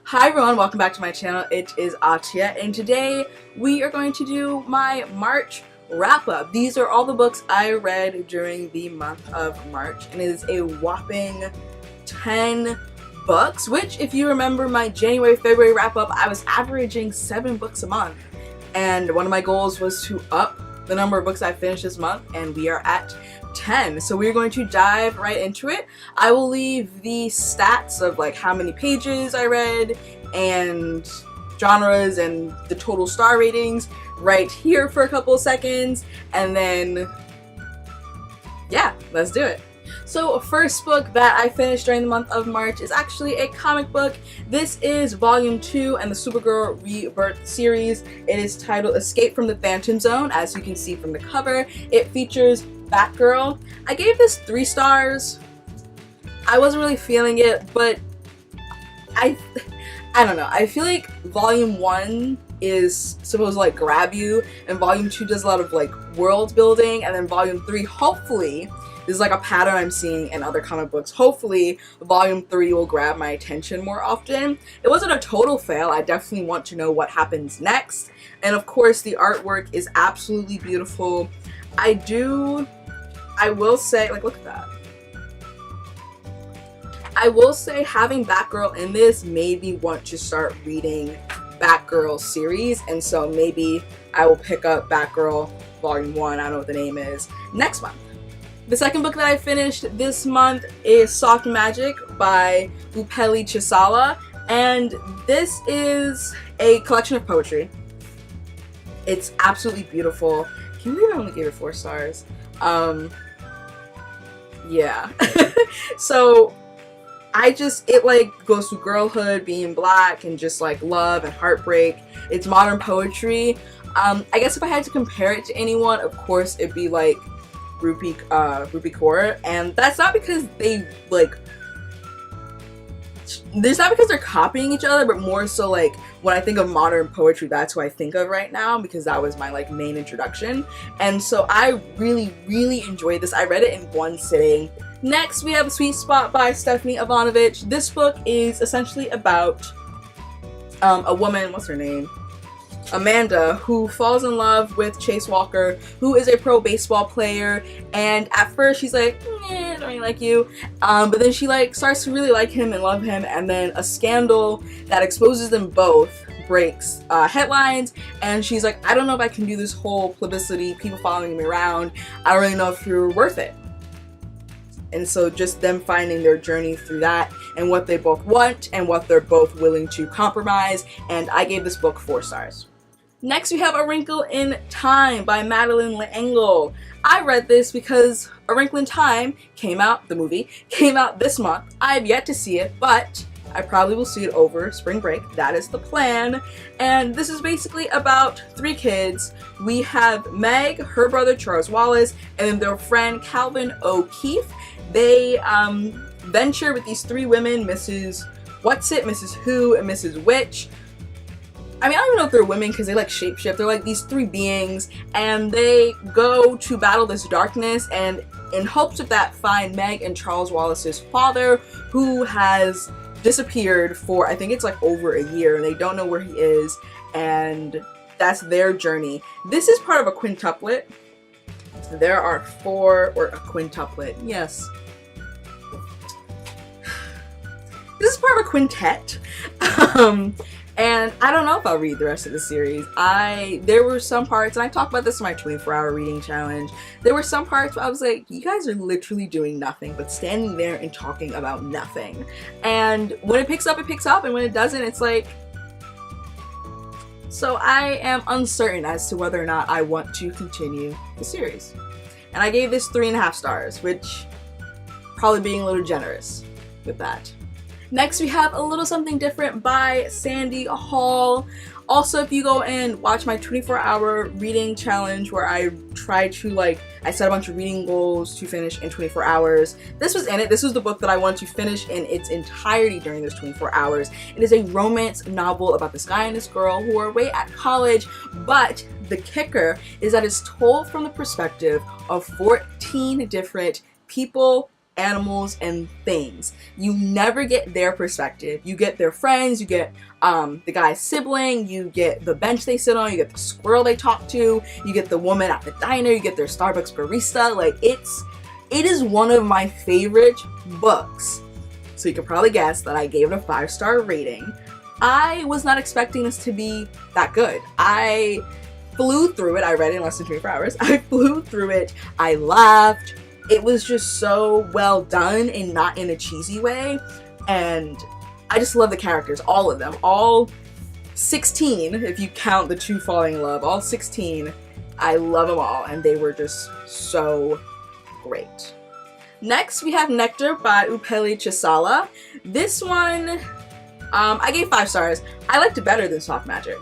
Hi everyone, welcome back to my channel. It is Atia, and today we are going to do my March wrap-up. These are all the books I read during the month of March, and it is a whopping 10 books, which if you remember my January-February wrap-up, I was averaging 7 books a month, and one of my goals was to up the number of books I finished this month, and we are at 10. So we're going to dive right into it. I will leave the stats of like how many pages I read and genres and the total star ratings right here for a couple of seconds, and then yeah, let's do it. So first book that I finished during the month of March is actually a comic book. This is volume 2 and the Supergirl Rebirth series. It is titled Escape from the Phantom Zone. As you can see from the cover, it features Batgirl. I gave this 3 stars. I wasn't really feeling it, but I don't know. I feel like volume 1 is supposed to like grab you, and volume 2 does a lot of like world building, and then volume 3 hopefully, this is like a pattern I'm seeing in other comic books, hopefully volume 3 will grab my attention more often. It wasn't a total fail. I definitely want to know what happens next, and of course the artwork is absolutely beautiful. I will say, like, look at that. I will say having Batgirl in this made me want to start reading Batgirl series, and so maybe I will pick up Batgirl volume 1, I don't know what the name is, next month. The second book that I finished this month is Soft Magic by Upeli Chisala, and this is a collection of poetry. It's absolutely beautiful. Can you believe I only gave it 4 stars? Yeah. So it like goes through girlhood, being black, and just like love and heartbreak. It's modern poetry. I guess if I had to compare it to anyone, of course it'd be like Rupi Kaur, and that's not because they like, it's not because they're copying each other, but more so like when I think of modern poetry, that's who I think of right now, because that was my like main introduction. And so I really enjoyed this. I read it in one sitting. Next we have Sweet Spot by Stephanie Ivanovich. This book is essentially about a woman, what's her name? Amanda, who falls in love with Chase Walker, who is a pro baseball player, and at first she's like, I don't really like you, but then she like starts to really like him and love him, and then a scandal that exposes them both breaks headlines, and she's like, I don't know if I can do this whole publicity, people following me around, I don't really know if you're worth it. And so just them finding their journey through that, and what they both want, and what they're both willing to compromise, and I gave this book 4 stars. Next we have A Wrinkle in Time by Madeleine L'Engle. I read this because A Wrinkle in Time came out, the movie, came out this month. I have yet to see it, but I probably will see it over spring break. That is the plan. And this is basically about 3 kids. We have Meg, her brother Charles Wallace, and their friend Calvin O'Keefe. They venture with these 3 women, Mrs. Whatsit, Mrs. Who, and Mrs. Witch. I mean, I don't even know if they're women because they like shapeshift. They're like these 3 beings, and they go to battle this darkness, and in hopes of that find Meg and Charles Wallace's father, who has disappeared for, I think it's like over a year, and they don't know where he is, and that's their journey. This is part of a quintuplet. There are 4, or a quintuplet, yes. This is part of a quintet. And I don't know if I'll read the rest of the series. There were some parts, and I talked about this in my 24-hour reading challenge, there were some parts where I was like, you guys are literally doing nothing but standing there and talking about nothing. And when it picks up, and when it doesn't, it's like... So I am uncertain as to whether or not I want to continue the series. And I gave this 3.5 stars, which probably being a little generous with that. Next we have A Little Something Different by Sandy Hall. Also, if you go and watch my 24-hour reading challenge where I try to I set a bunch of reading goals to finish in 24 hours. This was in it. This was the book that I wanted to finish in its entirety during those 24 hours. It is a romance novel about this guy and this girl who are away at college, but the kicker is that it's told from the perspective of 14 different people animals and things. You never get their perspective. You get their friends, you get the guy's sibling, you get the bench they sit on, you get the squirrel they talk to, you get the woman at the diner, you get their Starbucks barista. Like, it is one of my favorite books. So you can probably guess that I gave it a 5-star rating. I was not expecting this to be that good. I flew through it. I read it in less than 24 hours. I flew through it. I laughed. It was just so well done and not in a cheesy way. And I just love the characters, all of them. All 16, if you count the 2 falling in love, all 16. I love them all, and they were just so great. Next, we have Nectar by Upeli Chisala. This one, I gave 5 stars. I liked it better than Soft Magic.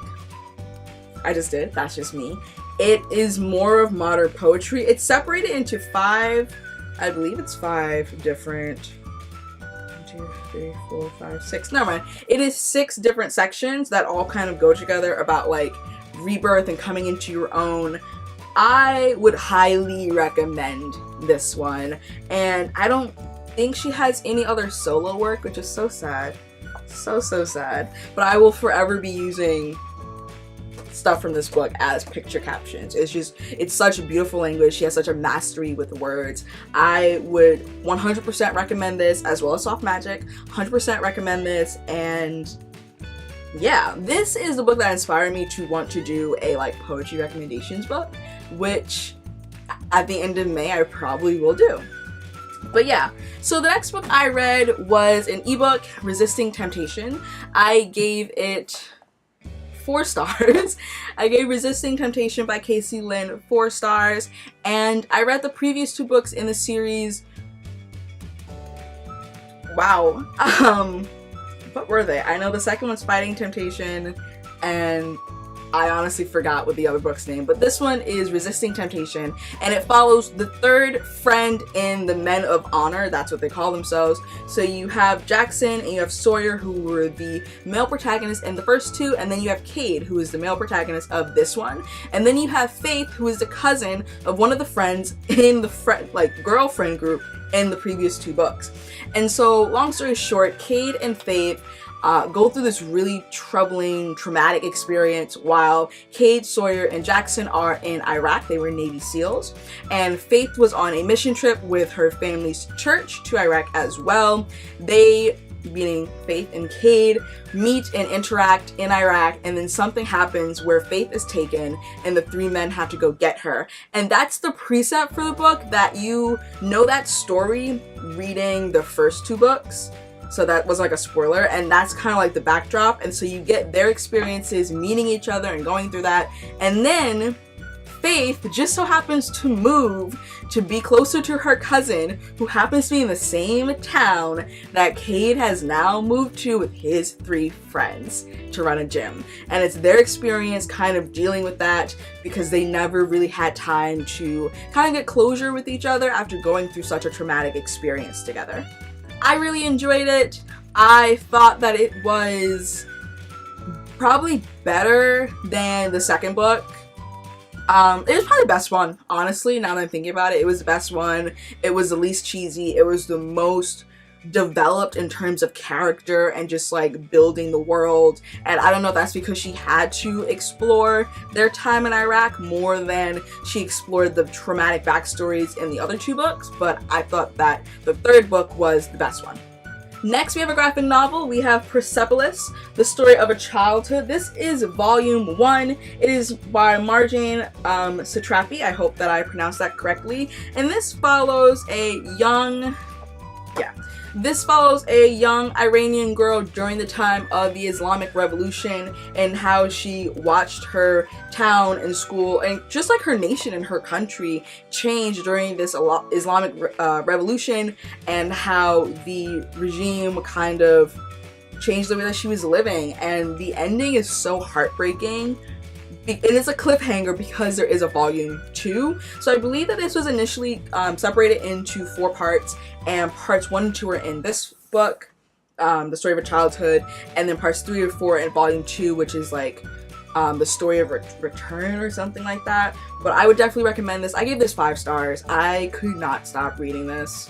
I just did. That's just me. It is more of modern poetry. It's separated into 5, I believe it's 5 different, 1, 2, 3, 4, 5, 6, never mind. It is 6 different sections that all kind of go together about like rebirth and coming into your own. I would highly recommend this one, and I don't think she has any other solo work, which is so sad. So sad. But I will forever be using stuff from this book as picture captions. It's such a beautiful language. She has such a mastery with words. I would 100% recommend this, as well as Soft Magic. 100% recommend this. And yeah, this is the book that inspired me to want to do a like poetry recommendations book, which at the end of May I probably will do. But yeah, so the next book I read was an ebook, Resisting Temptation. I gave it 4 stars. I gave Resisting Temptation by Casey Lynn 4 stars, and I read the previous 2 books in the series. Wow. What were they? I know the second one's Fighting Temptation, and I honestly forgot what the other book's name, but this one is Resisting Temptation, and it follows the 3rd friend in the Men of Honor. That's what they call themselves. So you have Jackson and you have Sawyer, who were the male protagonists in the first 2, and then you have Cade, who is the male protagonist of this one, and then you have Faith, who is the cousin of one of the friends in the girlfriend group in the previous 2 books. And so, long story short, Cade and Faith go through this really troubling, traumatic experience while Cade, Sawyer, and Jackson are in Iraq. They were Navy SEALs. And Faith was on a mission trip with her family's church to Iraq as well. They, meaning Faith and Cade, meet and interact in Iraq, and then something happens where Faith is taken and the 3 men have to go get her. And that's the precept for the book, that you know that story reading the first 2 books. So that was like a spoiler, and that's kind of like the backdrop, and so you get their experiences meeting each other and going through that. And then Faith just so happens to move to be closer to her cousin, who happens to be in the same town that Cade has now moved to with his 3 friends to run a gym. And it's their experience kind of dealing with that, because they never really had time to kind of get closure with each other after going through such a traumatic experience together. I really enjoyed it. I thought that it was probably better than the second book. It was probably the best one, honestly, now that I'm thinking about it. It was the best one. It was the least cheesy. It was the most developed in terms of character and just like building the world. And I don't know if that's because she had to explore their time in Iraq more than she explored the traumatic backstories in the other 2 books, but I thought that the 3rd book was the best one. Next, we have a graphic novel. We have Persepolis, the story of a childhood. This is volume 1. It is by Marjane Satrapi. I hope that I pronounced that correctly. And this follows a young Iranian girl during the time of the Islamic Revolution, and how she watched her town and school, and just like her nation and her country, change during this Islamic Revolution, and how the regime kind of changed the way that she was living. And the ending is so heartbreaking. It is a cliffhanger because there is a volume 2. So I believe that this was initially separated into 4 parts, and parts 1 and 2 are in this book, the story of a childhood, and then parts 3 or 4 in volume 2, which is like the story of return or something like that. But I would definitely recommend this. I gave this 5 stars. I could not stop reading this.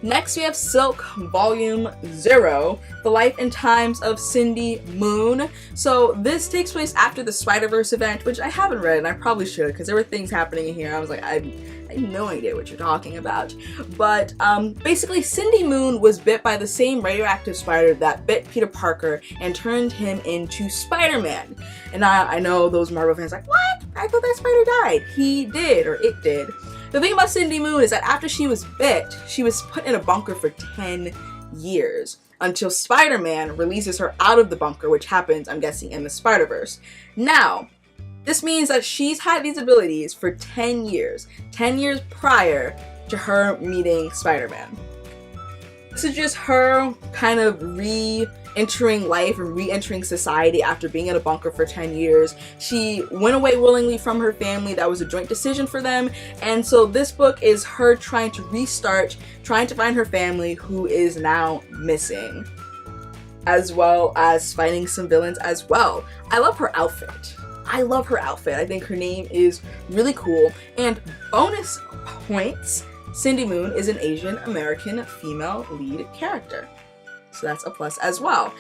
Next we have Silk Volume 0, The Life and Times of Cindy Moon. So this takes place after the Spider-Verse event, which I haven't read, and I probably should because there were things happening in here. I was like, I have no idea what you're talking about. But basically Cindy Moon was bit by the same radioactive spider that bit Peter Parker and turned him into Spider-Man. And I know those Marvel fans are like, what? I thought that spider died. He did, or it did. The thing about Cindy Moon is that after she was bit, she was put in a bunker for 10 years until Spider-Man releases her out of the bunker, which happens, I'm guessing, in the Spider-Verse. Now, this means that she's had these abilities for 10 years prior to her meeting Spider-Man. This is just her kind of re-entering life and re-entering society after being in a bunker for 10 years. She went away willingly from her family. That was a joint decision for them. And so this book is her trying to restart, trying to find her family who is now missing, as well as fighting some villains as well. I love her outfit. I think her name is really cool. And bonus points, Cindy Moon is an Asian American female lead character. So that's a plus as well.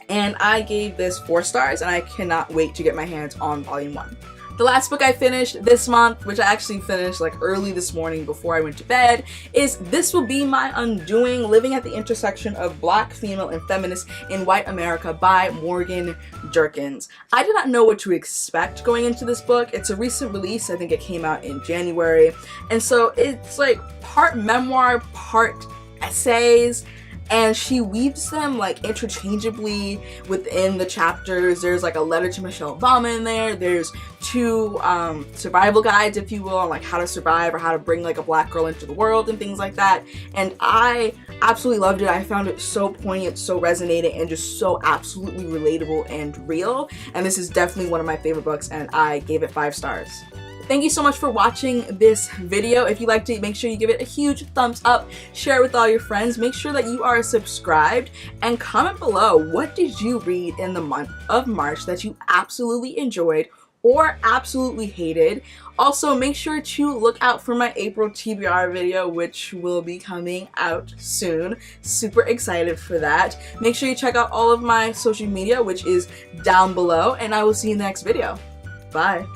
And I gave this 4 stars, and I cannot wait to get my hands on volume 1. The last book I finished this month, which I actually finished like early this morning before I went to bed, is This Will Be My Undoing: Living at the Intersection of Black, Female, and Feminist in White America by Morgan Jerkins. I did not know what to expect going into this book. It's a recent release. I think it came out in January. And so it's like part memoir, part essays, and she weaves them like interchangeably within the chapters. There's like a letter to Michelle Obama in there. There's 2 survival guides, if you will, on like how to survive or how to bring like a black girl into the world and things like that. And I absolutely loved it. I found it so poignant, so resonating, and just so absolutely relatable and real. And this is definitely one of my favorite books, and I gave it 5 stars. Thank you so much for watching this video. If you liked it, make sure you give it a huge thumbs up, share it with all your friends, make sure that you are subscribed, and comment below, what did you read in the month of March that you absolutely enjoyed or absolutely hated? Also, make sure to look out for my April TBR video, which will be coming out soon. Super excited for that. Make sure you check out all of my social media, which is down below, and I will see you in the next video. Bye.